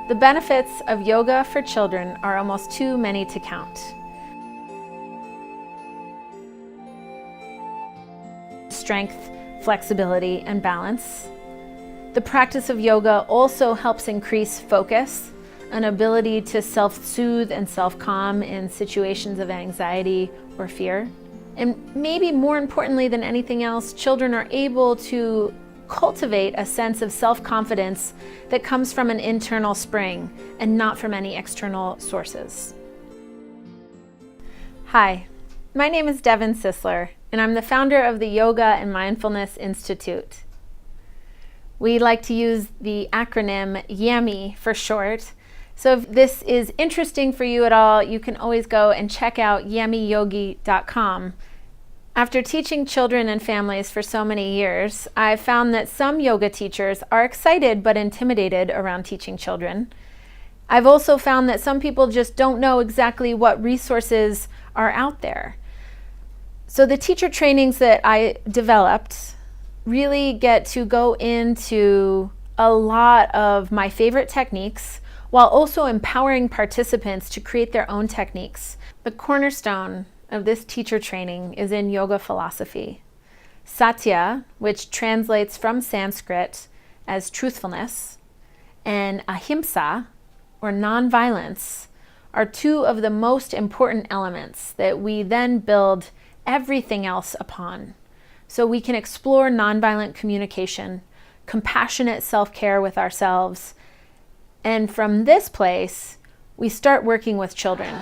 The benefits of yoga for children are almost too many to count. Strength, flexibility, and balance. The practice of yoga also helps increase focus, an ability to self-soothe and self-calm in situations of anxiety or fear. And maybe more importantly than anything else, children are able to cultivate a sense of self-confidence that comes from an internal spring and not from any external sources. Hi, my name is Deven Sisler, and I'm the founder of the Yoga and Mindfulness Institute. We like to use the acronym YAMI for short. So if this is interesting for you at all, you can always go and check out yamiyogi.com. After teaching children and families for so many years, I've found that some yoga teachers are excited but intimidated around teaching children. I've also found that some people just don't know exactly what resources are out there. So the teacher trainings that I developed really get to go into a lot of my favorite techniques while also empowering participants to create their own techniques. The cornerstone of this teacher training is in yoga philosophy. Satya, which translates from Sanskrit as truthfulness, and ahimsa, or nonviolence, are two of the most important elements that we then build everything else upon. So we can explore nonviolent communication, compassionate self-care with ourselves, and from this place, we start working with children.